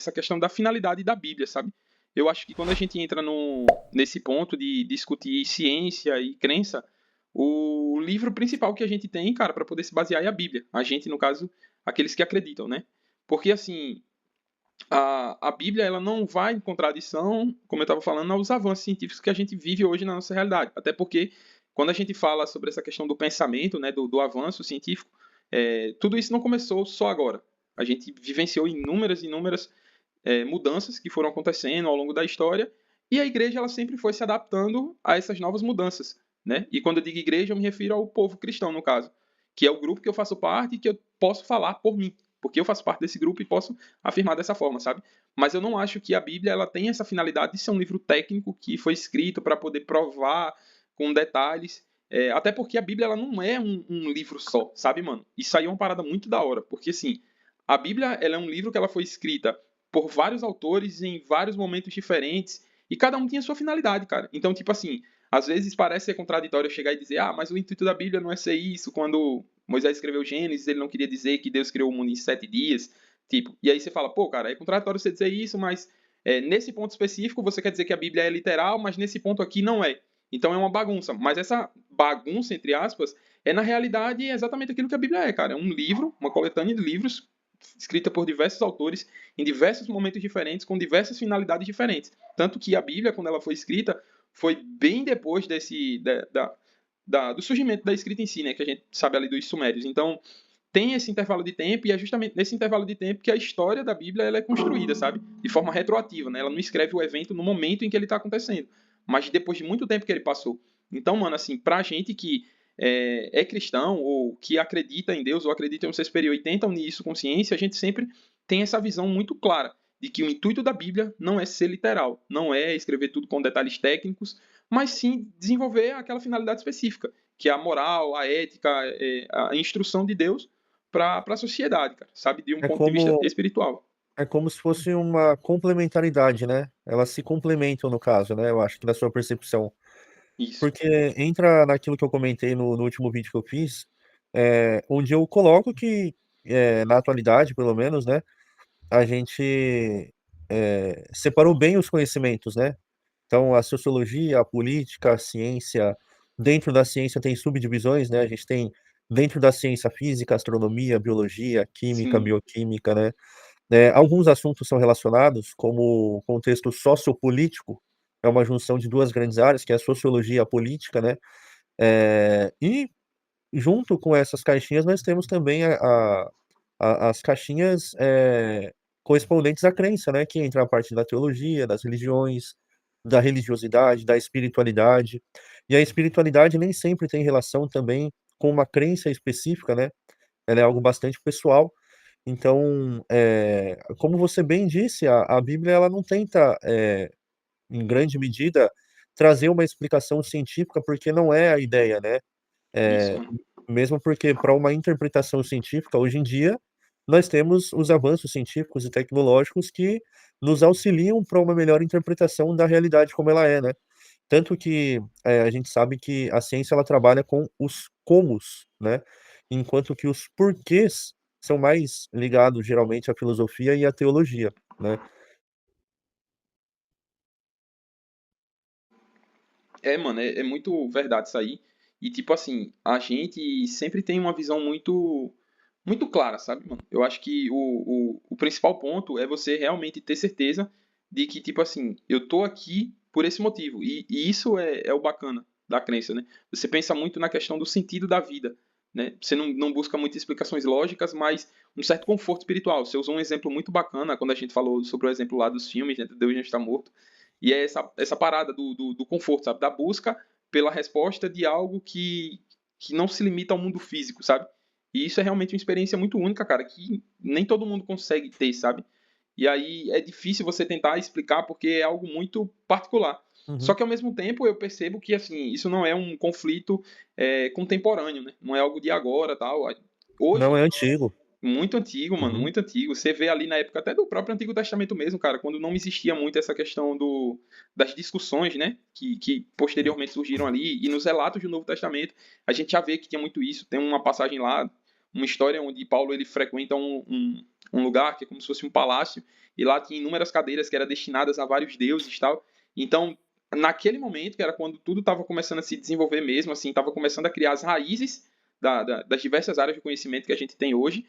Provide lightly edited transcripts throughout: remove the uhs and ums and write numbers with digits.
essa questão da finalidade da Bíblia, sabe? Eu acho que quando a gente entra nesse ponto de discutir ciência e crença, o livro principal que a gente tem, cara, para poder se basear é a Bíblia. A gente, no caso, aqueles que acreditam, né? Porque, assim, a Bíblia ela não vai em contradição, como eu estava falando, aos avanços científicos que a gente vive hoje na nossa realidade. Até porque, quando a gente fala sobre essa questão do pensamento, né, do avanço científico, tudo isso não começou só agora. A gente vivenciou inúmeras mudanças que foram acontecendo ao longo da história, e a igreja ela sempre foi se adaptando a essas novas mudanças, né? E quando eu digo igreja, eu me refiro ao povo cristão, no caso, que é o grupo que eu faço parte e que eu posso falar por mim, porque eu faço parte desse grupo e posso afirmar dessa forma, sabe? Mas eu não acho que a Bíblia ela tem essa finalidade de ser um livro técnico que foi escrito para poder provar com detalhes. Até porque a Bíblia ela não é um livro só, sabe, mano? Isso aí é uma parada muito da hora, porque assim, a Bíblia ela é um livro que ela foi escrita por vários autores em vários momentos diferentes e cada um tinha sua finalidade, cara. Então, tipo assim, às vezes parece ser contraditório eu chegar e dizer, mas o intuito da Bíblia não é ser isso. Quando Moisés escreveu Gênesis, ele não queria dizer que Deus criou o mundo em 7 dias, tipo. E aí você fala, pô, cara, é contraditório você dizer isso, mas nesse ponto específico você quer dizer que a Bíblia é literal, mas nesse ponto aqui não é. Então é uma bagunça. Mas essa bagunça, entre aspas, é na realidade exatamente aquilo que a Bíblia é, cara. É um livro, uma coletânea de livros escrita por diversos autores em diversos momentos diferentes, com diversas finalidades diferentes. Tanto que a Bíblia, quando ela foi escrita, foi bem depois do surgimento da escrita em si, né, que a gente sabe ali dos sumérios. Então, tem esse intervalo de tempo e é justamente nesse intervalo de tempo que a história da Bíblia ela é construída, sabe? De forma retroativa, né? Ela não escreve o evento no momento em que ele está acontecendo, mas depois de muito tempo que ele passou. Então, mano, assim, pra gente que é cristão ou que acredita em Deus ou acredita em um ser superior e tenta unir isso com ciência, a gente sempre tem essa visão muito clara de que o intuito da Bíblia não é ser literal, não é escrever tudo com detalhes técnicos, mas sim desenvolver aquela finalidade específica, que é a moral, a ética, a instrução de Deus para a sociedade, cara, sabe? De um É ponto de vista como, espiritual. é como se fosse uma complementaridade, né? Elas se complementam no caso, né? Eu acho que na sua percepção. Isso. Porque entra naquilo que eu comentei no último vídeo que eu fiz, onde eu coloco que, na atualidade, pelo menos, né? A gente separou bem os conhecimentos, né? Então, a sociologia, a política, a ciência, dentro da ciência tem subdivisões, né? A gente tem dentro da ciência física, astronomia, biologia, química, Sim, bioquímica, né? Alguns assuntos são relacionados, como o contexto sociopolítico, é uma junção de duas grandes áreas, que é a sociologia e a política, né? E junto com essas caixinhas, nós temos também as caixinhas correspondentes à crença, né? Que entra a parte da teologia, das religiões, da religiosidade, da espiritualidade. E a espiritualidade nem sempre tem relação também com uma crença específica, né? Ela é algo bastante pessoal. Então, como você bem disse, a Bíblia ela não tenta, em grande medida, trazer uma explicação científica, porque não é a ideia, né? isso, É, mano. mesmo porque, para uma interpretação científica, hoje em dia, nós temos os avanços científicos e tecnológicos que nos auxiliam para uma melhor interpretação da realidade como ela é, né? Tanto que a gente sabe que a ciência ela trabalha com os comos, né? Enquanto que os porquês são mais ligados geralmente à filosofia e à teologia, né? Mano, é muito verdade isso aí. E, tipo assim, a gente sempre tem uma visão muito clara, sabe, mano? Eu acho que o principal ponto é você realmente ter certeza de que, tipo assim, eu tô aqui por esse motivo. E isso é o bacana da crença, né? Você pensa muito na questão do sentido da vida, né? Você não busca muitas explicações lógicas, mas um certo conforto espiritual. Você usou um exemplo muito bacana quando a gente falou sobre o exemplo lá dos filmes, né? Deus já está morto. E é essa parada do conforto, sabe? Da busca pela resposta de algo que não se limita ao mundo físico, sabe? E isso é realmente uma experiência muito única, cara, que nem todo mundo consegue ter, sabe? E aí é difícil você tentar explicar porque é algo muito particular. Só Uhum. que ao mesmo tempo eu percebo que assim isso não é um conflito contemporâneo, né? Não é algo de agora, tal. Não Hoje é antigo. muito antigo, mano, Uhum. muito antigo. Você vê ali na época até do próprio Antigo Testamento mesmo, cara, quando não existia muito essa questão das discussões, né, que posteriormente surgiram ali, e nos relatos do Novo Testamento, a gente já vê que tinha muito isso. Tem uma passagem lá, uma história onde Paulo ele frequenta um lugar que é como se fosse um palácio, e lá tinha inúmeras cadeiras que eram destinadas a vários deuses e tal. Então, naquele momento, que era quando tudo estava começando a se desenvolver mesmo, assim, estava começando a criar as raízes das diversas áreas de conhecimento que a gente tem hoje,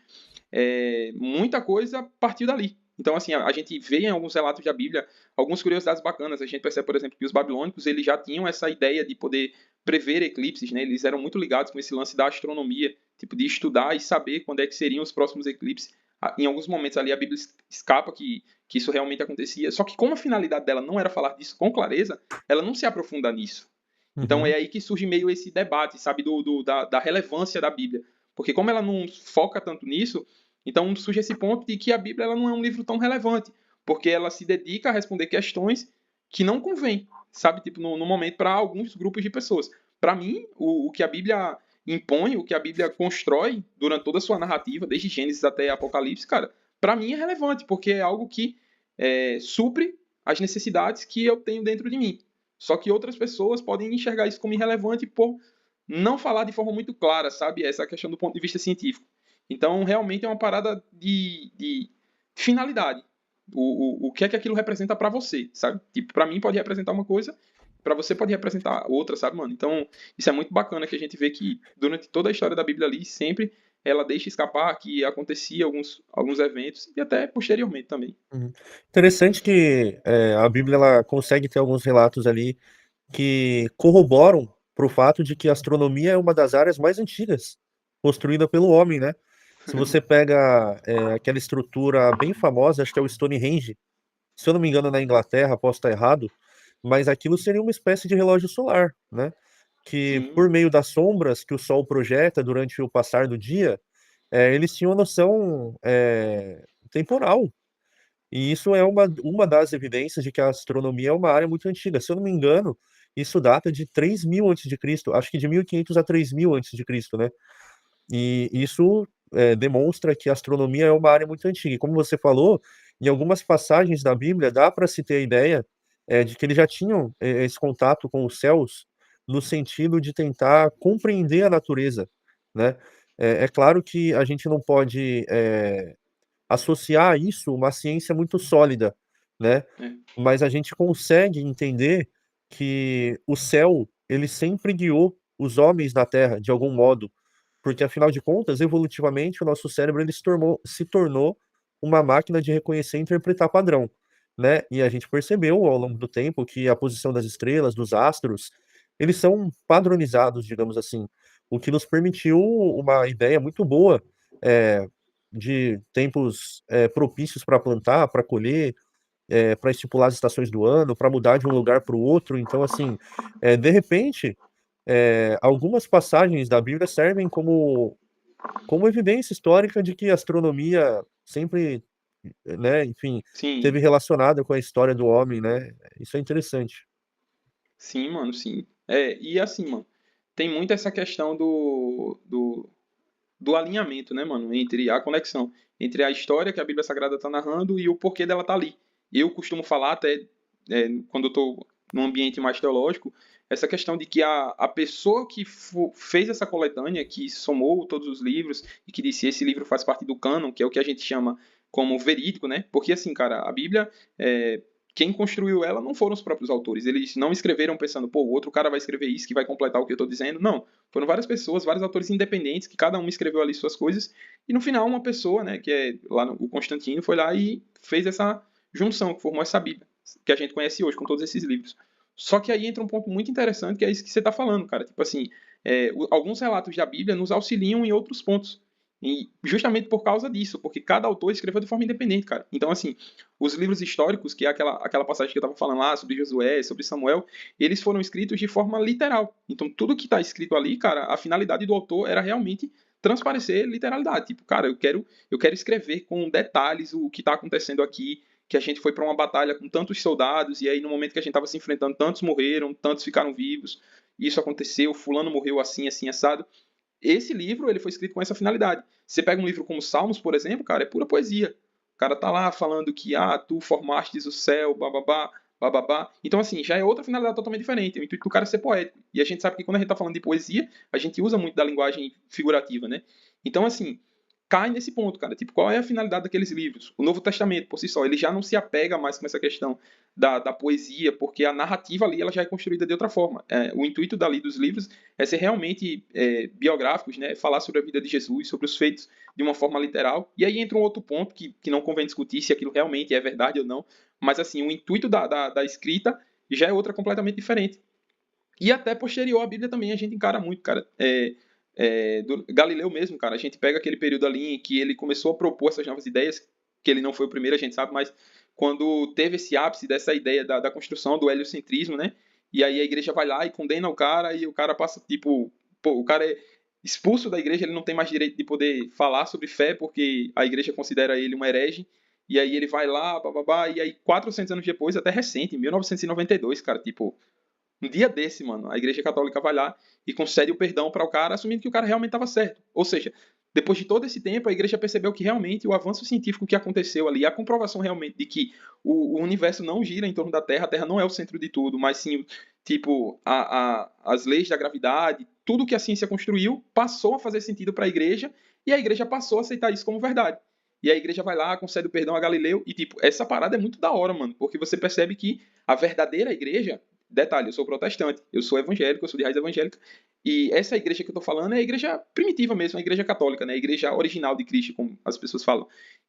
muita coisa partiu dali. Então, assim, a gente vê em alguns relatos da Bíblia algumas curiosidades bacanas. A gente percebe, por exemplo, que os babilônicos eles já tinham essa ideia de poder prever eclipses, né? Eles eram muito ligados com esse lance da astronomia, tipo, de estudar e saber quando é que seriam os próximos eclipses. Em alguns momentos ali a Bíblia escapa que isso realmente acontecia. Só que como a finalidade dela não era falar disso com clareza, ela não se aprofunda nisso. Então é aí que surge meio esse debate, sabe, da relevância da Bíblia. Porque como ela não foca tanto nisso, então surge esse ponto de que a Bíblia ela não é um livro tão relevante, porque ela se dedica a responder questões que não convém, sabe, tipo, no momento para alguns grupos de pessoas. Para mim, o que a Bíblia impõe, o que a Bíblia constrói durante toda a sua narrativa, desde Gênesis até Apocalipse, cara, para mim é relevante, porque é algo que supre as necessidades que eu tenho dentro de mim. Só que outras pessoas podem enxergar isso como irrelevante por não falar de forma muito clara, sabe? Essa questão do ponto de vista científico. Então, realmente é uma parada de finalidade. O que é que aquilo representa para você, sabe? Tipo, para mim pode representar uma coisa, para você pode representar outra, sabe, mano? Então, isso é muito bacana que a gente vê que durante toda a história da Bíblia ali, sempre ela deixa escapar que acontecia alguns eventos e até posteriormente também. Uhum. Interessante que a Bíblia ela consegue ter alguns relatos ali que corroboram para o fato de que a astronomia é uma das áreas mais antigas construída pelo homem, né? Se você pega aquela estrutura bem famosa, acho que é o Stonehenge, se eu não me engano, na Inglaterra, posso estar errado, mas aquilo seria uma espécie de relógio solar, né? Que Sim, por meio das sombras que o Sol projeta durante o passar do dia, eles tinham noção temporal. E isso é uma das evidências de que a astronomia é uma área muito antiga. Se eu não me engano, isso data de 3000 antes de Cristo, acho que de 1500 a 3000 antes de Cristo, né? E isso demonstra que a astronomia é uma área muito antiga. E como você falou, em algumas passagens da Bíblia dá para se ter a ideia de que eles já tinham esse contato com os céus no sentido de tentar compreender a natureza, né? É claro que a gente não pode associar a isso uma ciência muito sólida, né? é, Mas a gente consegue entender que o céu, ele sempre guiou os homens na Terra, de algum modo, porque afinal de contas, evolutivamente, o nosso cérebro ele se tornou uma máquina de reconhecer e interpretar padrão, né? E a gente percebeu ao longo do tempo que a posição das estrelas, dos astros, eles são padronizados, digamos assim, o que nos permitiu uma ideia muito boa é, de tempos propícios para plantar, para colher, para estipular as estações do ano, para mudar de um lugar para o outro. Então, assim, de repente, algumas passagens da Bíblia servem como evidência histórica de que a astronomia sempre, né, enfim, sim, teve relacionada com a história do homem, né? Isso é interessante. sim, mano, sim. E assim, mano, tem muito essa questão do alinhamento, né, mano, entre a conexão entre a história que a Bíblia Sagrada está narrando e o porquê dela tá ali. Eu costumo falar até quando eu estou num ambiente mais teológico, essa questão de que a pessoa que fez essa coletânea, que somou todos os livros e que disse esse livro faz parte do cânon, que é o que a gente chama como verídico, né? Porque assim, cara, a Bíblia quem construiu ela não foram os próprios autores. Eles não escreveram pensando, pô, o outro cara vai escrever isso que vai completar o que eu estou dizendo. Não. Foram várias pessoas, vários autores independentes, que cada um escreveu ali suas coisas. E no final, uma pessoa, né, que é lá o Constantino, foi lá e fez essa junção, que formou essa Bíblia, que a gente conhece hoje, com todos esses livros. Só que aí entra um ponto muito interessante, que é isso que você está falando, cara. Tipo assim, alguns relatos da Bíblia nos auxiliam em outros pontos. E justamente por causa disso, porque cada autor escreveu de forma independente, cara. Então, assim, os livros históricos, que é aquela passagem que eu estava falando lá sobre Josué, sobre Samuel, eles foram escritos de forma literal. Então, tudo que está escrito ali, cara, a finalidade do autor era realmente transparecer literalidade. Tipo, cara, eu quero escrever com detalhes o que está acontecendo aqui, que a gente foi para uma batalha com tantos soldados, e aí no momento que a gente estava se enfrentando, tantos morreram, tantos ficaram vivos, isso aconteceu, fulano morreu assim, assim, assado. Esse livro ele foi escrito com essa finalidade. Você pega um livro como Salmos, por exemplo, cara, é pura poesia. O cara tá lá falando que tu formastes o céu, bababá, bababá. Então, assim, já é outra finalidade totalmente diferente. O intuito do cara é ser poético. E a gente sabe que quando a gente tá falando de poesia, a gente usa muito da linguagem figurativa, né? Então, assim, cai nesse ponto, cara. Tipo, qual é a finalidade daqueles livros? O Novo Testamento, por si só, ele já não se apega mais com essa questão da poesia, porque a narrativa ali ela já é construída de outra forma. O intuito dali dos livros é ser realmente biográficos, né? Falar sobre a vida de Jesus, sobre os feitos de uma forma literal. E aí entra um outro ponto que não convém discutir se aquilo realmente é verdade ou não, mas assim, o intuito da escrita já é outra completamente diferente. E até posterior à Bíblia também a gente encara muito, cara. Do Galileu mesmo, cara. A gente pega aquele período ali em que ele começou a propor essas novas ideias, que ele não foi o primeiro, a gente sabe, mas quando teve esse ápice dessa ideia da construção do heliocentrismo, né? E aí a igreja vai lá e condena o cara, e o cara passa, tipo, pô, o cara é expulso da igreja, ele não tem mais direito de poder falar sobre fé, porque a igreja considera ele um herege. E aí ele vai lá, bababá, e aí 400 anos depois, até recente, em 1992, cara, tipo, um dia desse, mano, a Igreja Católica vai lá e concede o perdão para o cara, assumindo que o cara realmente estava certo. Ou seja, depois de todo esse tempo, a Igreja percebeu que realmente o avanço científico que aconteceu ali, a comprovação realmente de que o universo não gira em torno da Terra, a Terra não é o centro de tudo, mas sim, tipo, as leis da gravidade, tudo que a ciência construiu passou a fazer sentido para a Igreja e a Igreja passou a aceitar isso como verdade. E a igreja vai lá, concede o perdão a Galileu. E, tipo, essa parada é muito da hora, mano. Porque você percebe que a verdadeira igreja. Detalhe, eu sou protestante, eu sou evangélico, eu sou de raiz evangélica. E essa igreja que eu tô falando é a igreja primitiva mesmo, a igreja católica, né? A igreja original de Cristo, como as pessoas falam.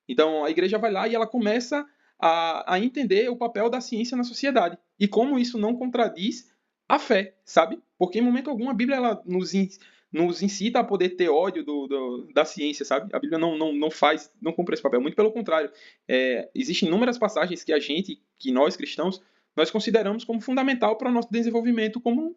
Então, a igreja vai lá e ela começa a entender o papel da ciência na sociedade. E como isso não contradiz a fé, sabe? Porque em momento algum a Bíblia ela nos incita a poder ter ódio da ciência, sabe? A Bíblia não faz, não cumpre esse papel. Muito pelo contrário. Existem inúmeras passagens que que nós cristãos, nós consideramos como fundamental para o nosso desenvolvimento como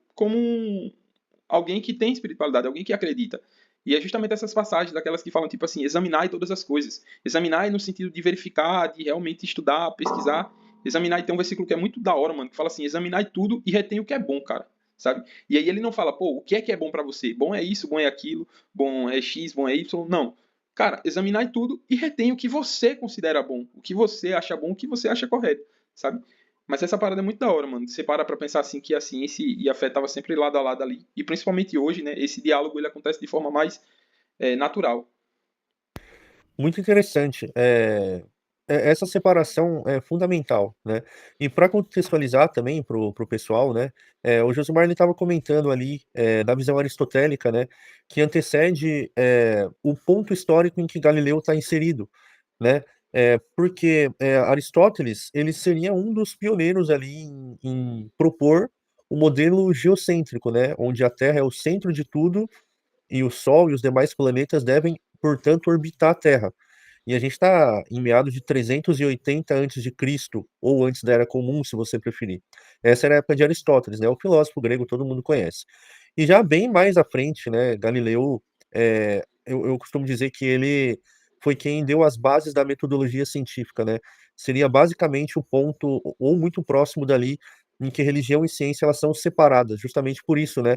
alguém que tem espiritualidade, alguém que acredita. E é justamente essas passagens, daquelas que falam, tipo assim, examinar todas as coisas. Examinar no sentido de verificar, de realmente estudar, pesquisar. Examinar, tem um versículo que é muito da hora, mano, que fala assim, examinar tudo e retém o que é bom, cara. Sabe? E aí ele não fala, pô, o que é bom para você? Bom é isso, bom é aquilo, bom é X, bom é Y. Não. Cara, examinar tudo e retém o que você considera bom, o que você acha bom, o que você acha correto, sabe? Mas essa parada é muito da hora, mano. Você para pra pensar assim que a ciência e a fé estavam sempre lado a lado ali. E principalmente hoje, né? Esse diálogo ele acontece de forma mais natural. Muito interessante. Essa separação é fundamental, né? E para contextualizar também para o pessoal, né? O Josmar estava comentando ali da visão aristotélica, né? Que antecede o ponto histórico em que Galileu está inserido, né? Porque Aristóteles ele seria um dos pioneiros ali em propor o modelo geocêntrico, né? Onde a Terra é o centro de tudo e o Sol e os demais planetas devem, portanto, orbitar a Terra. E a gente está em meados de 380 antes de Cristo, ou antes da Era Comum, se você preferir. Essa era a época de Aristóteles, né? O filósofo grego todo mundo conhece. E já bem mais à frente, né? Galileu, eu costumo dizer que ele foi quem deu as bases da metodologia científica, né? Seria basicamente o ponto, ou muito próximo dali, em que religião e ciência elas são separadas, justamente por isso, né?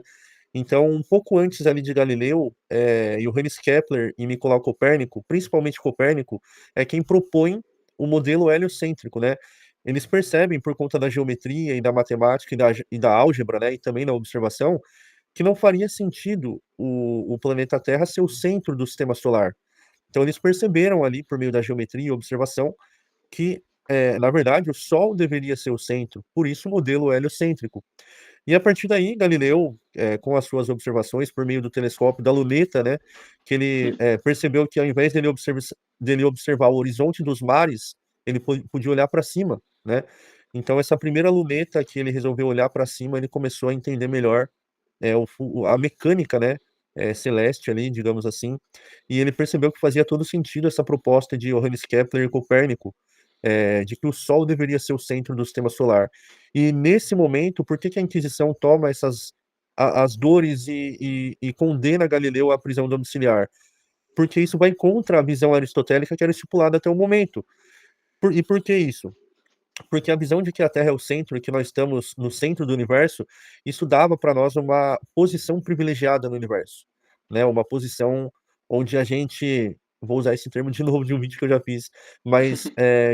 Então, um pouco antes ali de Galileu, Johannes Kepler e Nicolau Copérnico, principalmente Copérnico, é quem propõe o modelo heliocêntrico, né? Eles percebem, por conta da geometria e da matemática e da álgebra, né, e também da observação, que não faria sentido o planeta Terra ser o centro do sistema solar. Então, eles perceberam ali, por meio da geometria e observação, que, na verdade, o Sol deveria ser o centro, por isso o modelo heliocêntrico. E a partir daí, Galileu, com as suas observações por meio do telescópio da luneta, né, que ele percebeu que ao invés dele observar o horizonte dos mares, ele podia olhar para cima, né? Então essa primeira luneta que ele resolveu olhar para cima, ele começou a entender melhor a mecânica, né, celeste ali, digamos assim, e ele percebeu que fazia todo sentido essa proposta de Johannes Kepler e Copérnico, de que o Sol deveria ser o centro do sistema solar. E nesse momento, por que que a Inquisição toma as dores e condena Galileu à prisão domiciliar? Porque isso vai contra a visão aristotélica que era estipulada até o momento. E por que isso? Porque a visão de que a Terra é o centro e que nós estamos no centro do universo, isso dava para nós uma posição privilegiada no universo, né? Uma posição onde a gente, vou usar esse termo de novo de um vídeo que eu já fiz, mas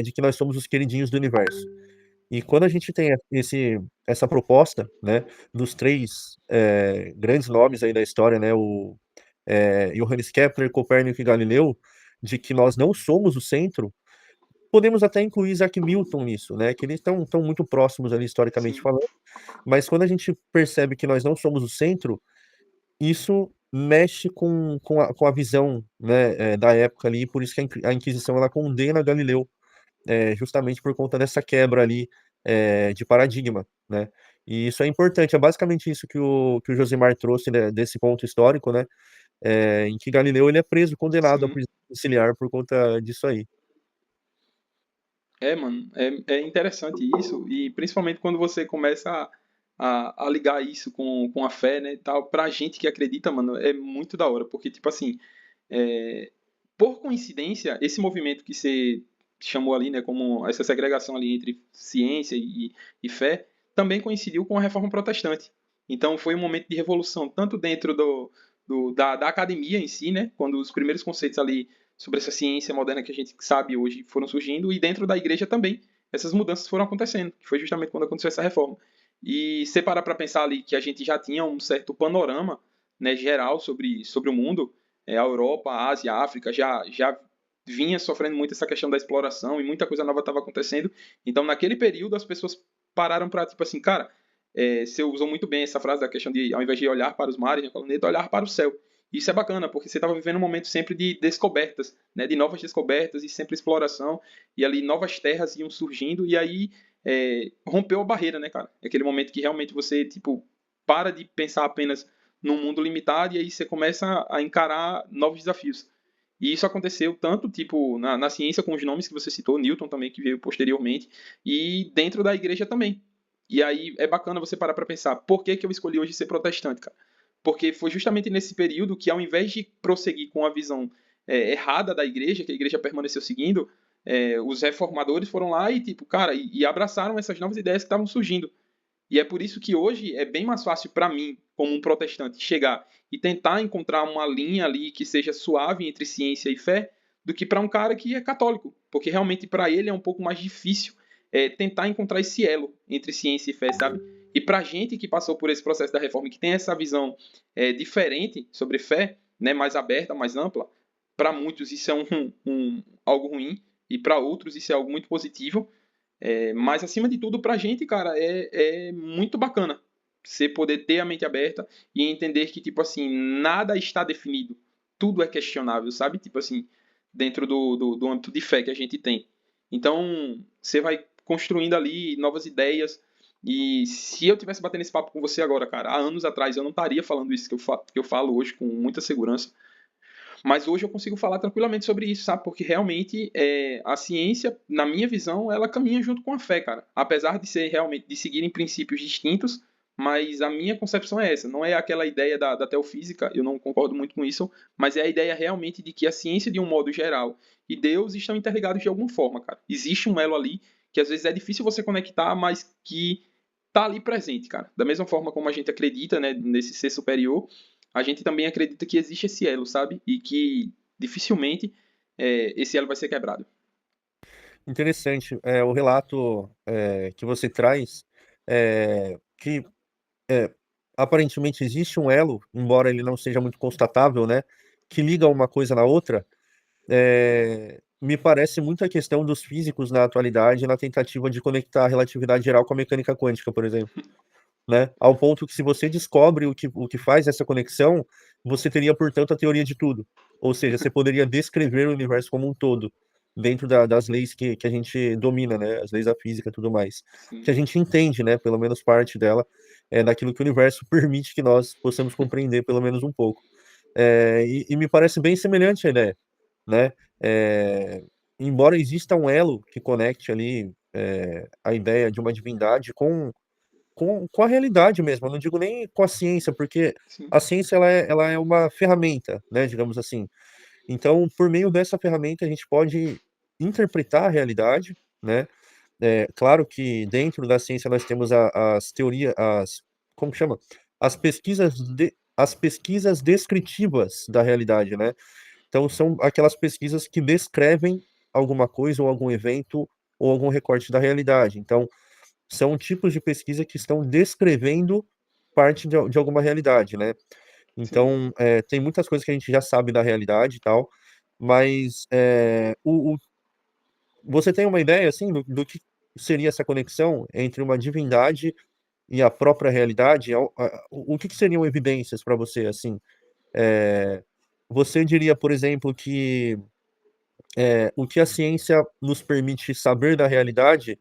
de que nós somos os queridinhos do universo. E quando a gente tem essa proposta, né, dos três grandes nomes aí da história, né, o Johannes Kepler, Copérnico e Galileu, de que nós não somos o centro, podemos até incluir Isaac Newton nisso, né? Que eles estão muito próximos ali historicamente Sim. falando, mas quando a gente percebe que nós não somos o centro, isso mexe com a visão, né, da época ali, por isso que a Inquisição ela condena Galileu, justamente por conta dessa quebra ali, de paradigma, né? E isso é importante, é basicamente isso que o Josimar trouxe, né, desse ponto histórico, né? Em que Galileu ele é preso, condenado à Sim. prisão domiciliar por conta disso aí. É, mano, é interessante isso, e principalmente quando você começa a ligar isso com a fé, né, e tal, pra gente que acredita, mano, é muito da hora, porque, tipo assim, é, por coincidência, esse movimento que você chamou ali, né, como essa segregação ali entre ciência e fé, também coincidiu com a Reforma Protestante. Então foi um momento de revolução, tanto dentro da academia em si, né, quando os primeiros conceitos ali sobre essa ciência moderna que a gente sabe hoje foram surgindo, e dentro da igreja também essas mudanças foram acontecendo, que foi justamente quando aconteceu essa reforma. E se parar para pensar ali que a gente já tinha um certo panorama, né, geral sobre o mundo, a Europa, a Ásia, a África já vinha sofrendo muito essa questão da exploração e muita coisa nova estava acontecendo. Então, naquele período, as pessoas pararam para, tipo assim, cara, você usou muito bem essa frase da questão de, ao invés de olhar para os mares, né, planeta, olhar para o céu. Isso é bacana, porque você estava vivendo um momento sempre de descobertas, né, de novas descobertas e sempre exploração, e ali novas terras iam surgindo, e aí rompeu a barreira, né, cara? É aquele momento que realmente você, tipo, para de pensar apenas num mundo limitado e aí você começa a encarar novos desafios. E isso aconteceu tanto, tipo, na ciência com os nomes que você citou, Newton também, que veio posteriormente, e dentro da igreja também. E aí é bacana você parar para pensar, por que eu escolhi hoje ser protestante, cara? Porque foi justamente nesse período que, ao invés de prosseguir com a visão errada da igreja, que a igreja permaneceu seguindo, os reformadores foram lá e, tipo, cara, e abraçaram essas novas ideias que estavam surgindo. E é por isso que hoje é bem mais fácil para mim, como um protestante, chegar e tentar encontrar uma linha ali que seja suave entre ciência e fé, do que para um cara que é católico, porque realmente para ele é um pouco mais difícil tentar encontrar esse elo entre ciência e fé, sabe? E para gente que passou por esse processo da reforma, que tem essa visão diferente sobre fé, né, mais aberta, mais ampla, para muitos isso é algo ruim e para outros isso é algo muito positivo. Mas acima de tudo, pra gente, cara, é muito bacana você poder ter a mente aberta e entender que, tipo assim, nada está definido. Tudo é questionável, sabe? Tipo assim, dentro do âmbito de fé que a gente tem. Então, você vai construindo ali novas ideias. E se eu tivesse batendo esse papo com você agora, cara, há anos atrás, eu não estaria falando isso que eu falo hoje com muita segurança. Mas hoje eu consigo falar tranquilamente sobre isso, sabe? Porque realmente a ciência, na minha visão, ela caminha junto com a fé, cara. Apesar de ser realmente de seguirem princípios distintos, mas a minha concepção é essa. Não é aquela ideia da teofísica, eu não concordo muito com isso, mas é a ideia realmente de que a ciência, de um modo geral, e Deus estão interligados de alguma forma, cara. Existe um elo ali que às vezes é difícil você conectar, mas que tá ali presente, cara. Da mesma forma como a gente acredita, né, nesse ser superior, a gente também acredita que existe esse elo, sabe? E que dificilmente esse elo vai ser quebrado. Interessante, o relato que você traz, que é, aparentemente existe um elo, embora ele não seja muito constatável, né, que liga uma coisa na outra. Me parece muito a questão dos físicos na atualidade na tentativa de conectar a relatividade geral com a mecânica quântica, por exemplo, né? Ao ponto que se você descobre o que faz essa conexão, você teria, portanto, a teoria de tudo. Ou seja, você poderia descrever o universo como um todo, dentro das leis que a gente domina, né? As leis da física e tudo mais. Que Sim, a gente entende, né? Pelo menos parte dela, daquilo que o universo permite que nós possamos compreender, pelo menos um pouco. E me parece bem semelhante a ideia, né? É, embora exista um elo que conecte ali a ideia de uma divindade com a realidade mesmo. Eu não digo nem com a ciência, porque sim, a ciência ela é uma ferramenta, né, digamos assim. Então, por meio dessa ferramenta, a gente pode interpretar a realidade, né? Claro que dentro da ciência nós temos as teorias, como que chama? As pesquisas descritivas da realidade, né? Então, são aquelas pesquisas que descrevem alguma coisa ou algum evento ou algum recorte da realidade. Então, são tipos de pesquisa que estão descrevendo parte de alguma realidade, né? sim, Então, tem muitas coisas que a gente já sabe da realidade e tal, mas você tem uma ideia assim do que seria essa conexão entre uma divindade e a própria realidade? O que seriam evidências para você assim? É, Você diria, por exemplo, que o que a ciência nos permite saber da realidade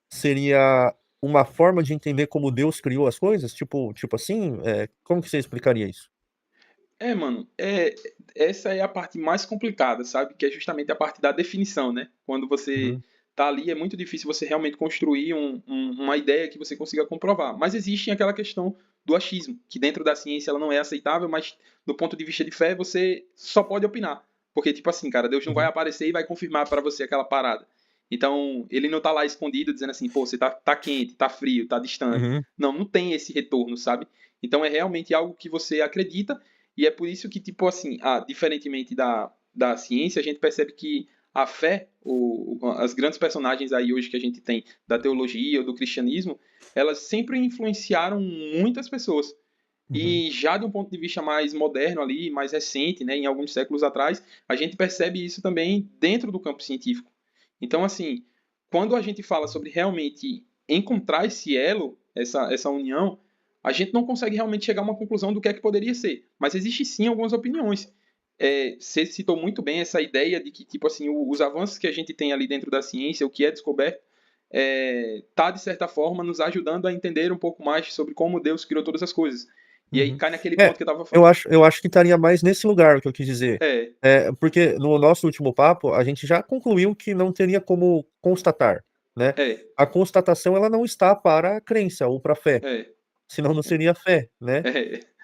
seria uma forma de entender como Deus criou as coisas? Tipo assim, como que você explicaria isso? Mano, essa é a parte mais complicada, sabe? Que é justamente a parte da definição, né? Quando você Uhum, tá ali, é muito difícil você realmente construir uma ideia que você consiga comprovar. Mas existe aquela questão do achismo, que dentro da ciência ela não é aceitável, mas do ponto de vista de fé você só pode opinar. Porque, tipo assim, cara, Deus não vai uhum, aparecer e vai confirmar para você aquela parada. Então, ele não tá lá escondido dizendo assim, pô, você tá quente, tá frio, tá distante. uhum, Não tem esse retorno, sabe? Então é realmente algo que você acredita e é por isso que, tipo assim, diferentemente da ciência, a gente percebe que a fé, as grandes personagens aí hoje que a gente tem da teologia ou do cristianismo, elas sempre influenciaram muitas pessoas. uhum, E já de um ponto de vista mais moderno ali, mais recente, né, em alguns séculos atrás, a gente percebe isso também dentro do campo científico. Então, assim, quando a gente fala sobre realmente encontrar esse elo, essa união, a gente não consegue realmente chegar a uma conclusão do que é que poderia ser. Mas existe sim algumas opiniões. Você citou muito bem essa ideia de que, tipo assim, os avanços que a gente tem ali dentro da ciência, o que é descoberto, tá, de certa forma, nos ajudando a entender um pouco mais sobre como Deus criou todas as coisas. E aí uhum. cai naquele É, ponto que eu estava eu falando. acho, eu acho que estaria mais nesse lugar o que eu quis dizer. É, Porque no nosso último papo, a gente já concluiu que não teria como constatar, né? é, A constatação, ela não está para a crença ou para a fé, é, senão não seria fé, né?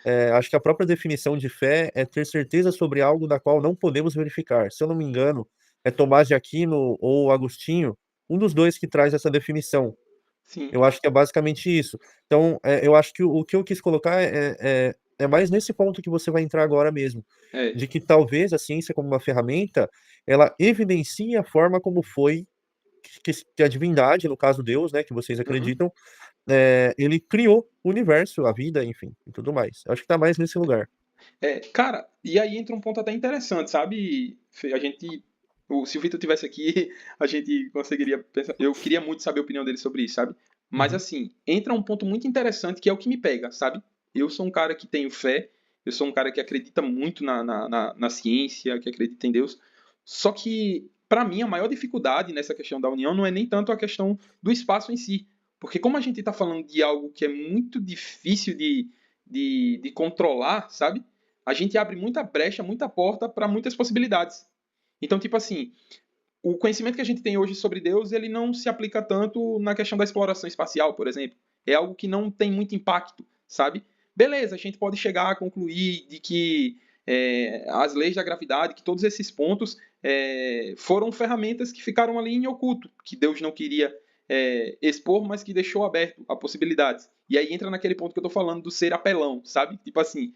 é, Acho que a própria definição de fé é ter certeza sobre algo da qual não podemos verificar. Se eu não me engano, é Tomás de Aquino ou Agostinho, um dos dois que traz essa definição. sim, Eu acho que é basicamente isso. Então, eu acho que o que eu quis colocar é mais nesse ponto que você vai entrar agora mesmo, é, de que talvez a ciência como uma ferramenta, ela evidencie a forma como foi que a divindade, no caso Deus, né, que vocês uhum. acreditam, ele criou o universo, a vida, enfim, e tudo mais. Eu acho que tá mais nesse lugar. Cara, e aí entra um ponto até interessante, sabe? A gente, se o Vitor tivesse aqui, a gente conseguiria pensar. Eu queria muito saber a opinião dele sobre isso, sabe? Mas Uhum, assim, entra um ponto muito interessante que é o que me pega, sabe? Eu sou um cara que tenho fé, eu sou um cara que acredita muito na ciência, que acredita em Deus. Só que, para mim, a maior dificuldade nessa questão da união não é nem tanto a questão do espaço em si. Porque como a gente está falando de algo que é muito difícil de controlar, sabe? A gente abre muita brecha, muita porta para muitas possibilidades. Então, tipo assim, o conhecimento que a gente tem hoje sobre Deus, ele não se aplica tanto na questão da exploração espacial, por exemplo. É algo que não tem muito impacto, sabe? Beleza, a gente pode chegar a concluir de que as leis da gravidade, que todos esses pontos foram ferramentas que ficaram ali em oculto, que Deus não queria expor, mas que deixou aberto a possibilidades. E aí entra naquele ponto que eu tô falando do ser apelão, sabe? Tipo assim,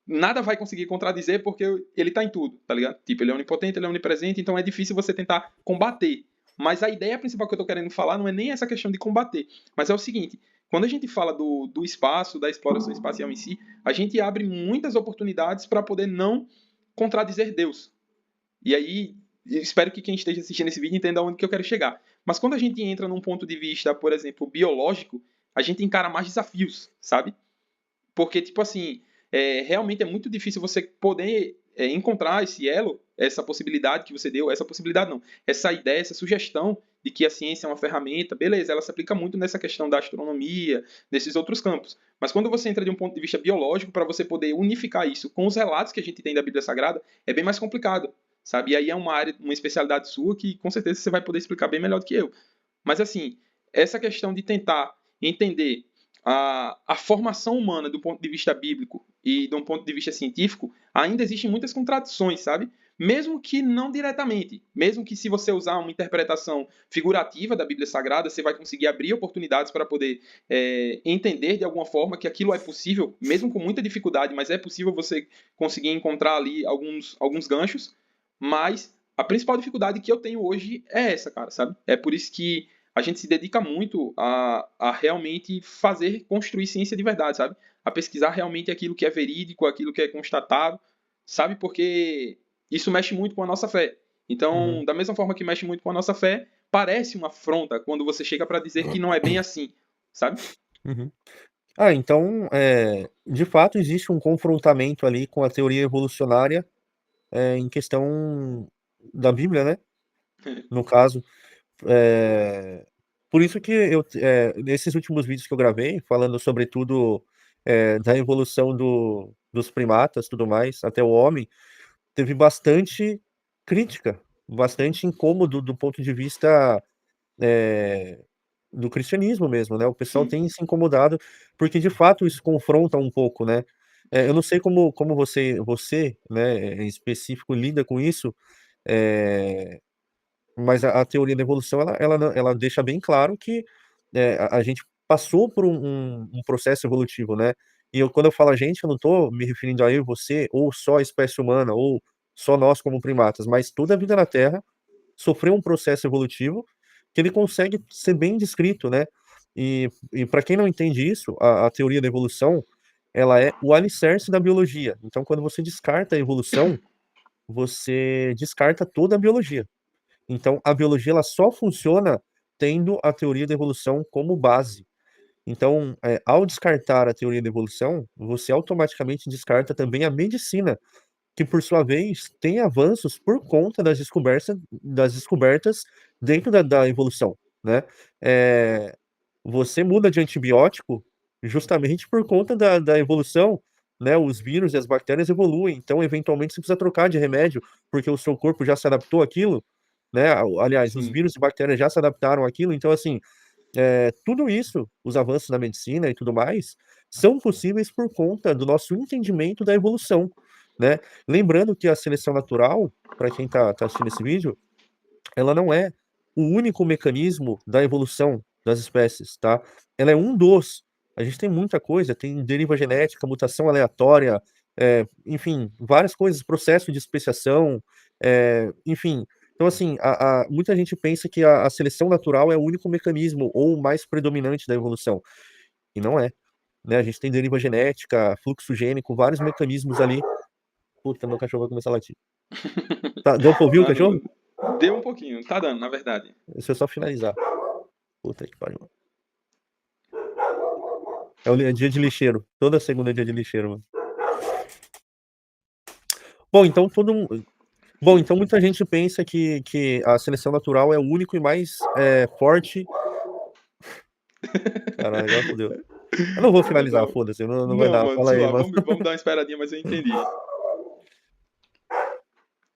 nada vai conseguir contradizer porque ele tá em tudo, tá ligado? Tipo, ele é onipotente, ele é onipresente, então é difícil você tentar combater. Mas a ideia principal que eu tô querendo falar não é nem essa questão de combater, mas é o seguinte, quando a gente fala do espaço, da exploração espacial em si, a gente abre muitas oportunidades para poder não contradizer Deus. E aí, eu espero que quem esteja assistindo esse vídeo entenda onde que eu quero chegar. Mas quando a gente entra num ponto de vista, por exemplo, biológico, a gente encara mais desafios, sabe? Porque, tipo assim, realmente é muito difícil você poder encontrar esse elo, essa possibilidade que você deu, essa possibilidade não, essa ideia, essa sugestão de que a ciência é uma ferramenta, beleza, ela se aplica muito nessa questão da astronomia, desses outros campos. Mas quando você entra de um ponto de vista biológico, para você poder unificar isso com os relatos que a gente tem da Bíblia Sagrada, é bem mais complicado, sabe? E aí é uma área, uma especialidade sua que com certeza você vai poder explicar bem melhor do que eu. Mas assim, essa questão de tentar entender a formação humana do ponto de vista bíblico e do ponto de vista científico, ainda existem muitas contradições, sabe? Mesmo que não diretamente, mesmo que se você usar uma interpretação figurativa da Bíblia Sagrada, você vai conseguir abrir oportunidades para poder entender de alguma forma que aquilo é possível, mesmo com muita dificuldade, mas é possível você conseguir encontrar ali alguns ganchos, mas a principal dificuldade que eu tenho hoje é essa, cara, sabe? É por isso que a gente se dedica muito a realmente fazer, construir ciência de verdade, sabe? A pesquisar realmente aquilo que é verídico, aquilo que é constatado, sabe? Porque Isso mexe muito com a nossa fé. Então, Uhum, da mesma forma que mexe muito com a nossa fé, parece uma afronta quando você chega para dizer que não é bem assim, sabe? uhum. Então, de fato, existe um confrontamento ali com a teoria evolucionária, em questão da Bíblia, né? No caso, é, por isso que nesses últimos vídeos que eu gravei, falando sobretudo da evolução dos primatas, tudo mais, até o homem, teve bastante crítica, bastante incômodo do ponto de vista é, do cristianismo mesmo, né? O pessoal Sim. tem se incomodado, porque de fato isso confronta um pouco, né? Eu não sei como você, né, em específico, lida com isso, é, mas a teoria da evolução, ela deixa bem claro que a gente passou por um processo evolutivo, né? E quando eu falo a gente, eu não estou me referindo a eu e você, ou só a espécie humana, ou só nós como primatas, mas toda a vida na Terra sofreu um processo evolutivo que ele consegue ser bem descrito, né? E para quem não entende isso, a teoria da evolução, ela é o alicerce da biologia. Então, quando você descarta a evolução, você descarta toda a biologia. Então, a biologia ela só funciona tendo a teoria da evolução como base. Então, ao descartar a teoria da evolução, você automaticamente descarta também a medicina, que por sua vez tem avanços por conta das descobertas dentro da evolução, né? É, você muda de antibiótico justamente por conta da evolução, né? Os vírus e as bactérias evoluem, então eventualmente você precisa trocar de remédio porque o seu corpo já se adaptou àquilo, né? Aliás, os Sim. vírus e bactérias já se adaptaram àquilo, então assim, tudo isso, os avanços na medicina e tudo mais, são possíveis por conta do nosso entendimento da evolução, né? Lembrando que a seleção natural, para quem tá assistindo esse vídeo, ela não é o único mecanismo da evolução das espécies, tá? Ela é um dos. A gente tem muita coisa, tem deriva genética, mutação aleatória, enfim, várias coisas, processo de especiação, enfim. Então, assim, muita gente pensa que a seleção natural é o único mecanismo ou o mais predominante da evolução. E não é, né? A gente tem deriva genética, fluxo gênico, vários mecanismos ali. Puta, meu cachorro vai começar a latir. Tá, deu pra ouvir o cachorro? Mano, deu um pouquinho, tá dando, na verdade. Deixa eu só finalizar. Puta que pariu. É dia de lixeiro. Toda segunda é dia de lixeiro, mano. Bom, então Bom, então muita gente pensa que a seleção natural é o único e mais forte. Caralho, agora fodeu. Eu não vou finalizar, Não, foda-se, não vai não, dar. mano, Fala aí, suave. mano. Vamos dar uma esperadinha, mas eu entendi.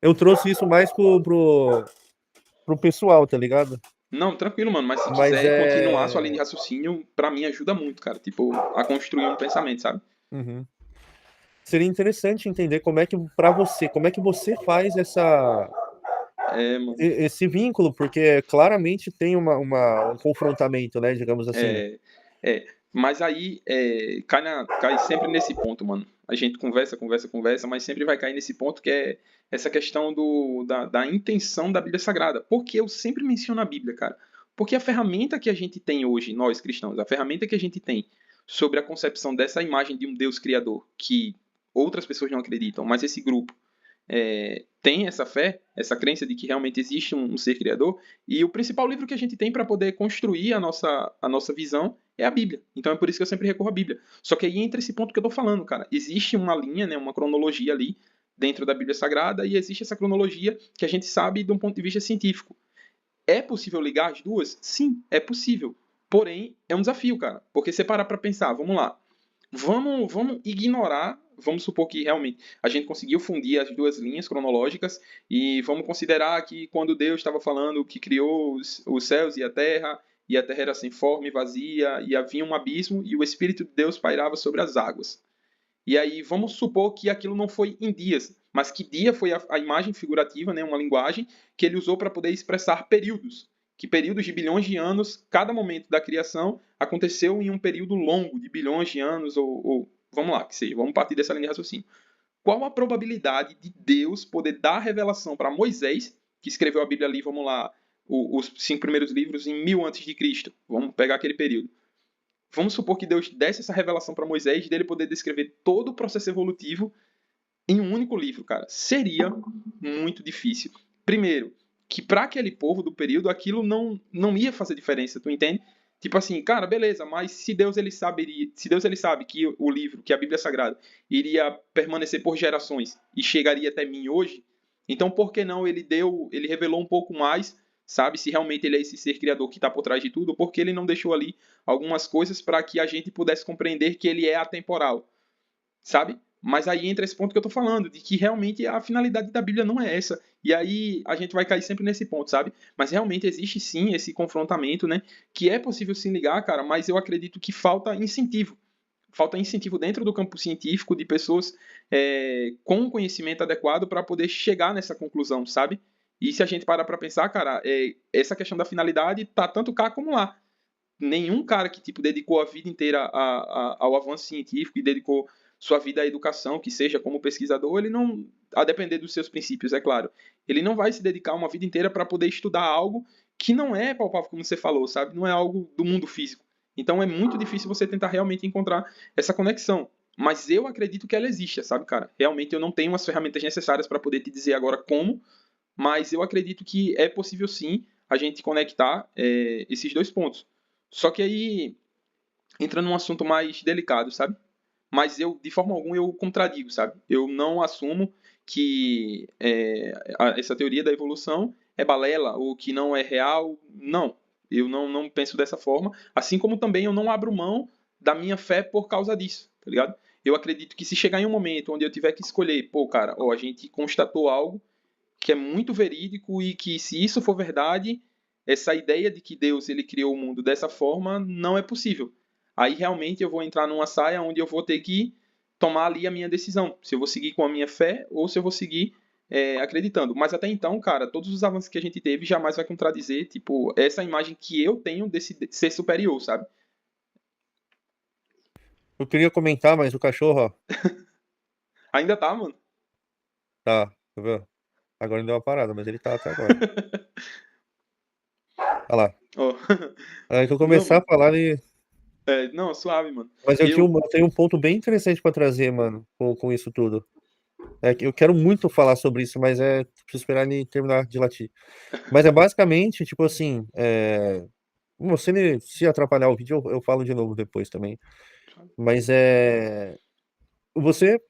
Eu trouxe isso mais pro pessoal, tá ligado? Não, tranquilo, mano, mas se Mas quiser continuar sua linha de é. raciocínio, pra mim ajuda muito, cara. Tipo, a construir um pensamento, sabe? Uhum. Seria interessante entender como é que, pra você, como é que você faz É, mano. esse vínculo, porque claramente tem um confrontamento, né, digamos assim. É, mas aí cai sempre nesse ponto, mano. A gente conversa, conversa, conversa, mas sempre vai cair nesse ponto que é essa questão da intenção da Bíblia Sagrada. Porque eu sempre menciono a Bíblia, cara. Porque a ferramenta que a gente tem hoje, nós cristãos, a ferramenta que a gente tem sobre a concepção dessa imagem de um Deus criador, que outras pessoas não acreditam, mas esse grupo tem essa fé, essa crença de que realmente existe um ser criador, e o principal livro que a gente tem para poder construir a nossa visão é a Bíblia. Então é por isso que eu sempre recorro à Bíblia. Só que aí entra esse ponto que eu tô falando, cara. Existe uma linha, né, uma cronologia ali dentro da Bíblia Sagrada, e existe essa cronologia que a gente sabe de um ponto de vista científico. É possível ligar as duas? Sim, é possível. Porém, é um desafio, cara. Porque você parar para pensar, vamos lá. Vamos ignorar, vamos supor que realmente a gente conseguiu fundir as duas linhas cronológicas e vamos considerar que quando Deus estava falando que criou os céus e a terra era sem forma e vazia, e havia um abismo, e o Espírito de Deus pairava sobre as águas. E aí vamos supor que aquilo não foi em dias, mas que dia foi a imagem figurativa, né, uma linguagem que ele usou para poder expressar períodos. Que períodos de bilhões de anos, cada momento da criação aconteceu em um período longo de bilhões de anos, ou vamos lá, que seja, vamos partir dessa linha de raciocínio. Qual a probabilidade de Deus poder dar revelação para Moisés, que escreveu a Bíblia ali, vamos lá, os 5 primeiros livros em 1000 antes de Cristo? Vamos pegar aquele período. Vamos supor que Deus desse essa revelação para Moisés, dele poder descrever todo o processo evolutivo em um único livro, cara, seria muito difícil. Primeiro, que para aquele povo do período aquilo não ia fazer diferença, tu entende? Tipo assim, cara, beleza, mas se Deus ele sabe que o livro, que a Bíblia Sagrada, iria permanecer por gerações e chegaria até mim hoje, então por que não ele revelou um pouco mais, sabe, se realmente ele é esse ser criador que está por trás de tudo, porque ele não deixou ali algumas coisas para que a gente pudesse compreender que ele é atemporal, sabe? Mas aí entra esse ponto que eu tô falando, de que realmente a finalidade da Bíblia não é essa. E aí a gente vai cair sempre nesse ponto, sabe? Mas realmente existe sim esse confrontamento, né? Que é possível se ligar, cara, mas eu acredito que falta incentivo. Falta incentivo dentro do campo científico de pessoas com conhecimento adequado para poder chegar nessa conclusão, sabe? E se a gente parar para pensar, cara, essa questão da finalidade tá tanto cá como lá. Nenhum cara que tipo dedicou a vida inteira ao avanço científico e dedicou sua vida à educação, que seja como pesquisador, ele não, a depender dos seus princípios, é claro, ele não vai se dedicar uma vida inteira para poder estudar algo que não é palpável, como você falou, sabe? Não é algo do mundo físico. Então é muito difícil você tentar realmente encontrar essa conexão. Mas eu acredito que ela existe, sabe, cara? Realmente eu não tenho as ferramentas necessárias para poder te dizer agora como, mas eu acredito que é possível sim a gente conectar esses dois pontos. Só que aí entra num assunto mais delicado, sabe? Mas eu, de forma alguma, eu contradigo, sabe? Eu não assumo que essa teoria da evolução é balela ou que não é real. Não, eu não penso dessa forma. Assim como também eu não abro mão da minha fé por causa disso, tá ligado? Eu acredito que se chegar em um momento onde eu tiver que escolher, pô, cara, ó, a gente constatou algo que é muito verídico e que se isso for verdade, essa ideia de que Deus ele criou o mundo dessa forma não é possível. Aí realmente eu vou entrar numa saia onde eu vou ter que tomar ali a minha decisão, se eu vou seguir com a minha fé ou se eu vou seguir acreditando. Mas até então, cara, todos os avanços que a gente teve jamais vai contradizer, tipo, essa imagem que eu tenho desse ser superior, sabe? Eu queria comentar, mas o cachorro, ó, Ainda tá, mano. tá, tá vendo? Agora ele deu uma parada, mas ele tá até agora. Olha lá. Ó. Aí que eu Não, começar mano. a falar, ele... Não, suave, mano. Mas Eu. eu tenho um ponto bem interessante pra trazer, mano, com isso tudo. É que eu quero muito falar sobre isso, mas preciso esperar ele terminar de latir. Mas é basicamente, tipo assim, se atrapalhar o vídeo, eu falo de novo depois também. Mas você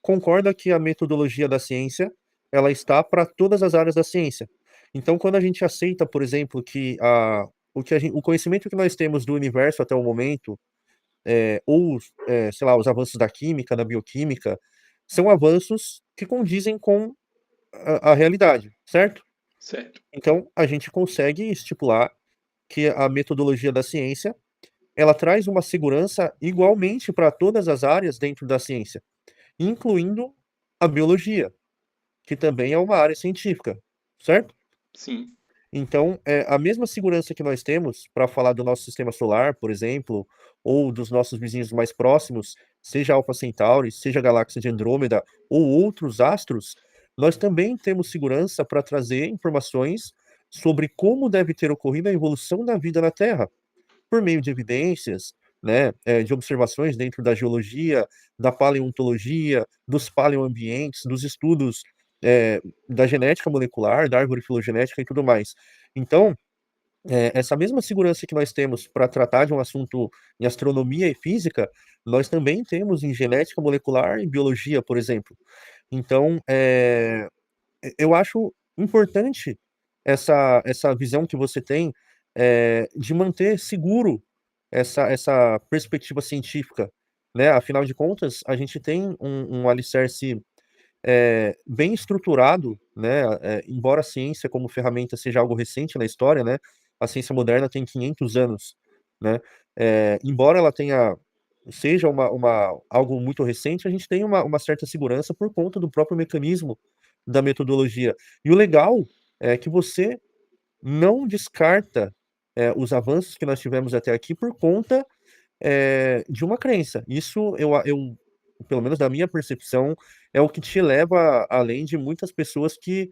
concorda que a metodologia da ciência, ela está para todas as áreas da ciência. Então, quando a gente aceita, por exemplo, que o conhecimento que nós temos do universo até o momento, ou, sei lá, os avanços da química, da bioquímica, são avanços que condizem com a realidade, certo? Certo. Então, a gente consegue estipular que a metodologia da ciência, ela traz uma segurança igualmente para todas as áreas dentro da ciência, incluindo a biologia, que também é uma área científica, certo? Sim. Então, a mesma segurança que nós temos para falar do nosso sistema solar, por exemplo, ou dos nossos vizinhos mais próximos, seja Alpha Centauri, seja a galáxia de Andrômeda, ou outros astros, nós também temos segurança para trazer informações sobre como deve ter ocorrido a evolução da vida na Terra, por meio de evidências, né, de observações dentro da geologia, da paleontologia, dos paleoambientes, dos estudos da genética molecular, da árvore filogenética e tudo mais. Então, essa mesma segurança que nós temos para tratar de um assunto em astronomia e física, nós também temos em genética molecular e biologia, por exemplo. Então, eu acho importante essa visão que você tem de manter seguro essa perspectiva científica, né? Afinal de contas, a gente tem um alicerce bem estruturado, né? Embora a ciência como ferramenta seja algo recente na história, né? A ciência moderna tem 500 anos, né? Embora ela seja algo muito recente, a gente tem uma certa segurança por conta do próprio mecanismo da metodologia. E o legal é que você não descarta os avanços que nós tivemos até aqui por conta de uma crença. Isso, pelo menos da minha percepção, é o que te leva além de muitas pessoas que,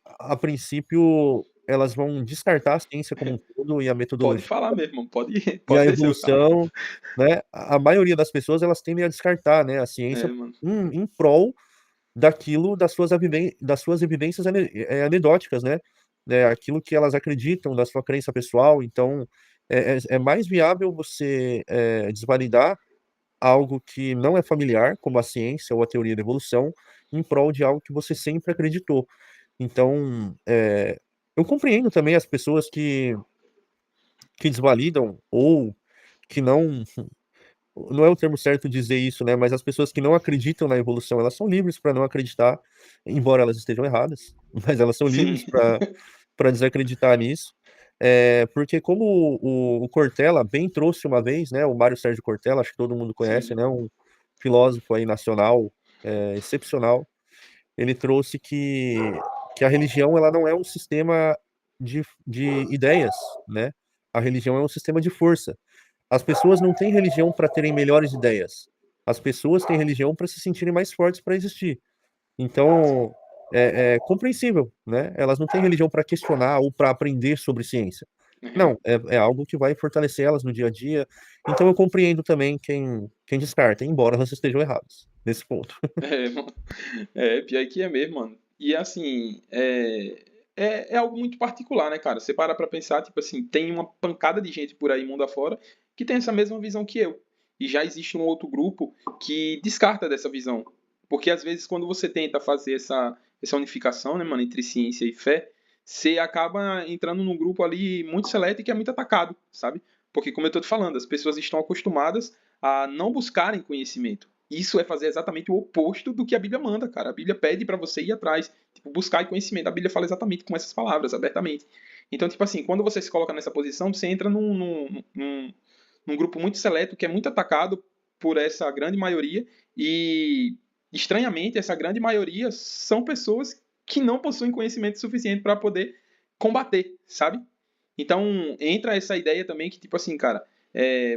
a princípio, elas vão descartar a ciência como um todo e a Pode metodologia falar mesmo, pode, e a pode descer o carro. evolução, né? A maioria das pessoas elas tendem a descartar, né, a ciência É, mano. em prol daquilo das suas evidências anedóticas, né? Aquilo que elas acreditam, da sua crença pessoal. Então, é mais viável você desvalidar algo que não é familiar, como a ciência ou a teoria da evolução, em prol de algo que você sempre acreditou. Então, eu compreendo também as pessoas que desvalidam ou que não é o termo certo dizer isso, né? Mas as pessoas que não acreditam na evolução, elas são livres para não acreditar, embora elas estejam erradas, mas elas são livres Sim. para desacreditar nisso. Porque como o Cortella bem trouxe uma vez, né? O Mário Sérgio Cortella, acho que todo mundo conhece, Sim. né? Um filósofo aí nacional, excepcional. Ele trouxe que a religião ela não é um sistema de ideias, né? A religião é um sistema de força. As pessoas não têm religião para terem melhores ideias. As pessoas têm religião para se sentirem mais fortes para existir. Então, é compreensível, né? Elas não têm religião para questionar ou para aprender sobre ciência. É, Não, é algo que vai fortalecer elas no dia a dia. Então, eu compreendo também quem descarta, embora elas estejam erradas nesse ponto. mano. Pior que é mesmo, mano. E assim, é algo muito particular, né, cara? Você para pra pensar, tipo assim, tem uma pancada de gente por aí, mundo afora, que tem essa mesma visão que eu. E já existe um outro grupo que descarta dessa visão. Porque às vezes, quando você tenta fazer essa unificação, né, mano, entre ciência e fé, você acaba entrando num grupo ali muito seleto e que é muito atacado, sabe? Porque, como eu tô te falando, as pessoas estão acostumadas a não buscarem conhecimento. Isso é fazer exatamente o oposto do que a Bíblia manda, cara. A Bíblia pede para você ir atrás, tipo, buscar conhecimento. A Bíblia fala exatamente com essas palavras, abertamente. Então, tipo assim, quando você se coloca nessa posição, você entra num grupo muito seleto que é muito atacado por essa grande maioria e, estranhamente, essa grande maioria são pessoas que não possuem conhecimento suficiente para poder combater, sabe? Então, entra essa ideia também que, tipo assim, cara,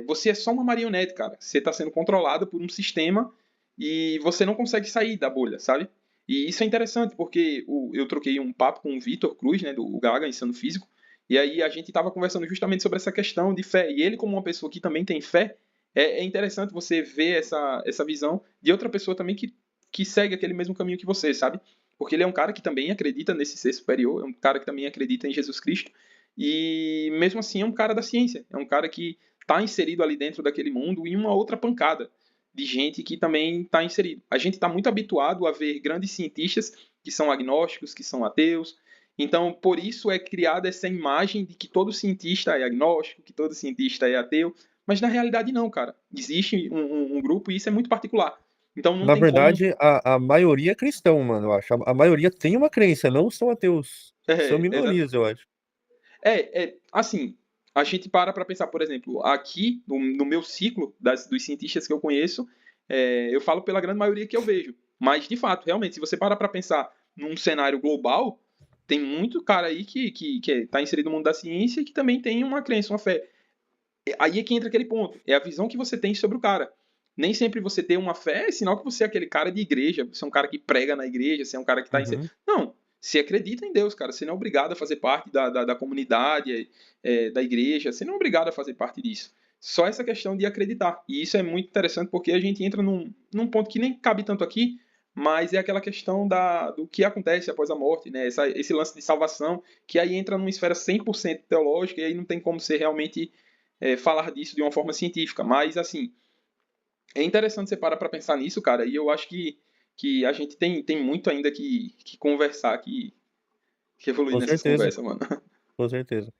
você é só uma marionete, cara. Você está sendo controlado por um sistema e você não consegue sair da bolha, sabe? E isso é interessante, porque eu troquei um papo com o Vitor Cruz, né, do Gaga, Insano Físico, e aí a gente estava conversando justamente sobre essa questão de fé. E ele, como uma pessoa que também tem fé, é interessante você ver essa visão de outra pessoa também que segue aquele mesmo caminho que você, sabe? Porque ele é um cara que também acredita nesse ser superior, é um cara que também acredita em Jesus Cristo, e mesmo assim é um cara da ciência, é um cara que está inserido ali dentro daquele mundo e uma outra pancada de gente que também está inserido. A gente está muito habituado a ver grandes cientistas que são agnósticos, que são ateus. Então, por isso é criada essa imagem de que todo cientista é agnóstico, que todo cientista é ateu. Mas na realidade não, cara. Existe um grupo e isso é muito particular. Então não Na tem como. verdade, a maioria é cristão, mano, eu acho. A maioria tem uma crença, não são ateus. São É, minorias, eu acho. assim, a gente para pensar, por exemplo, aqui no meu ciclo dos cientistas que eu conheço, eu falo pela grande maioria que eu vejo. Mas, de fato, realmente, se você para pensar num cenário global, tem muito cara aí que está inserido no mundo da ciência e que também tem uma crença, uma fé. Aí é que entra aquele ponto. É a visão que você tem sobre o cara. Nem sempre você ter uma fé é sinal que você é aquele cara de igreja, você é um cara que prega na igreja, você é um cara que está em. Uhum. Não. Você acredita em Deus, cara. Você não é obrigado a fazer parte da comunidade, da igreja. Você não é obrigado a fazer parte disso. Só essa questão de acreditar. E isso é muito interessante porque a gente entra num ponto que nem cabe tanto aqui, mas é aquela questão do que acontece após a morte, né? Esse lance de salvação, que aí entra numa esfera 100% teológica e aí não tem como ser realmente falar disso de uma forma científica, mas assim, é interessante você parar para pensar nisso, cara, e eu acho que a gente tem muito ainda que conversar, que evoluir Com nessas certeza, conversas, mano. com certeza.